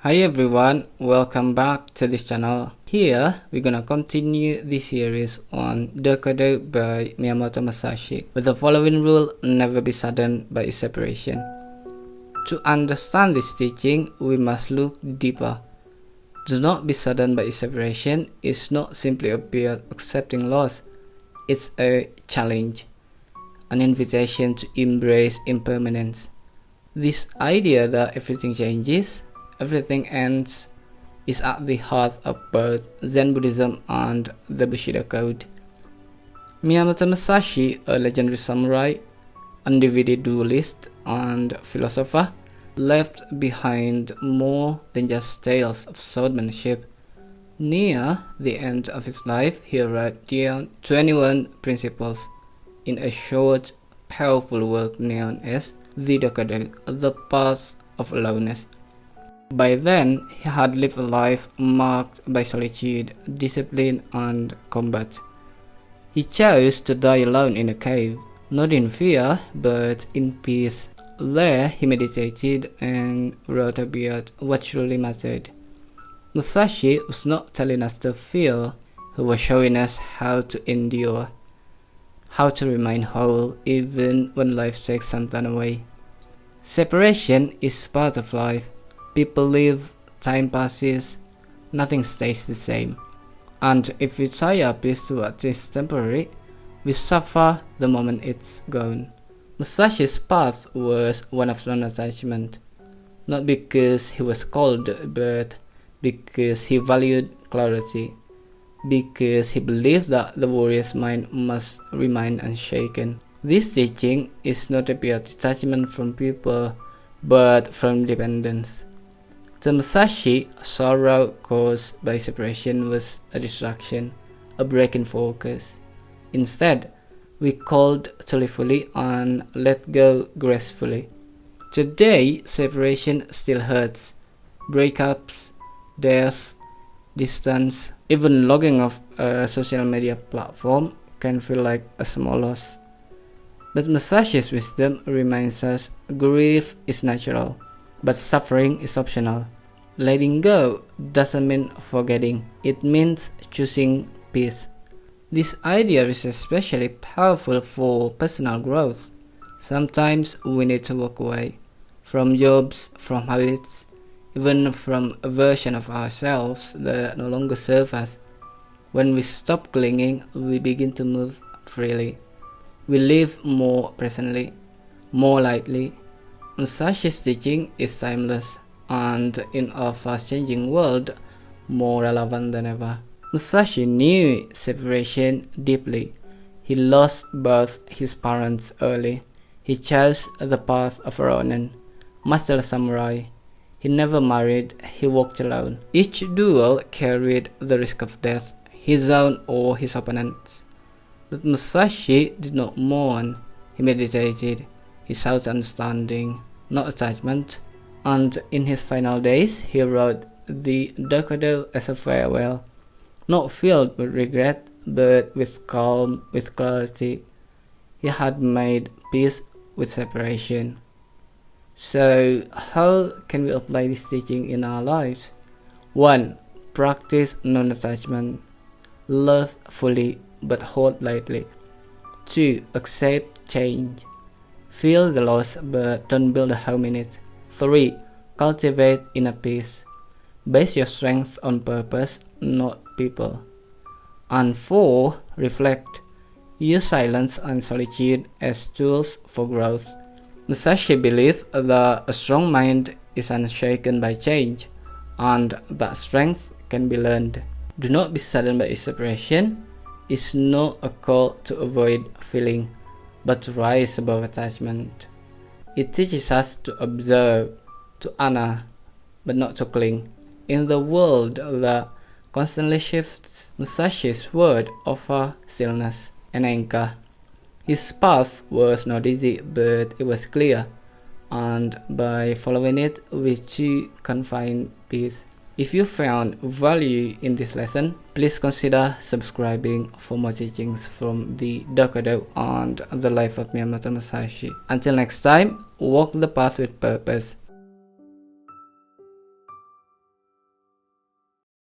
Hi everyone, welcome back to this channel. Here we're gonna continue this series on Dokkodo by Miyamoto Musashi with the following rule: never be saddened by its separation. To understand this teaching, we must look deeper. Do not be saddened by its separation is not simply about accepting loss, it's a challenge, an invitation to embrace impermanence. This idea that everything changes, everything ends, is at the heart of both Zen Buddhism and the Bushido Code. Miyamoto Musashi, a legendary samurai, undivided dualist, and philosopher, left behind more than just tales of swordsmanship. Near the end of his life, he wrote down 21 principles in a short, powerful work known as the Dokkodo, the Path of Aloneness. By then, he had lived a life marked by solitude, discipline, and combat. He chose to die alone in a cave, not in fear, but in peace. There, he meditated and wrote about what truly mattered. Musashi was not telling us to feel, he was showing us how to endure, how to remain whole even when life takes something away. Separation is part of life. People live, time passes, nothing stays the same. And if we tie our peace to what is temporary, we suffer the moment it's gone. Musashi's path was one of non-attachment, not because he was cold, but because he valued clarity, because he believed that the warrior's mind must remain unshaken. This teaching is not about detachment from people, but from dependence. To Musashi, sorrow caused by separation was a distraction, a break in focus. Instead, we called to live fully and let go gracefully. Today, separation still hurts. Breakups, deaths, distance, even logging off a social media platform can feel like a small loss. But Musashi's wisdom reminds us grief is natural, but suffering is optional. Letting go doesn't mean forgetting, it means choosing peace. This idea is especially powerful for personal growth. Sometimes we need to walk away from jobs, from habits, even from a version of ourselves that no longer serve us. When we stop clinging, we begin to move freely. We live more presently, more lightly. Musashi's teaching is timeless, and in a fast-changing world, more relevant than ever. Musashi knew separation deeply. He lost both his parents early. He chose the path of Ronin, master samurai. He never married, he walked alone. Each duel carried the risk of death, his own or his opponent's. But Musashi did not mourn, he meditated. He sought understanding, not attachment, and in his final days he wrote the Dokkodo as a farewell, not filled with regret, but with calm, with clarity. He had made peace with separation. So, how can we apply this teaching in our lives? 1. Practice non-attachment. Love fully, but hold lightly. 2. Accept change. Feel the loss, but don't build a home in it. 3. Cultivate inner peace. Base your strength on purpose, not people. And 4. Reflect. Use silence and solitude as tools for growth. Musashi believed that a strong mind is unshaken by change, and that strength can be learned. Do not be saddened by its separation. It's not a call to avoid feeling, but to rise above attachment. It teaches us to observe, to honor, but not to cling. In the world that constantly shifts, Musashi's word offers stillness and anchor. His path was not easy, but it was clear, and by following it, we too can find peace. If you found value in this lesson, please consider subscribing for more teachings from the Dokkodo and the life of Miyamoto Musashi. Until next time, walk the path with purpose.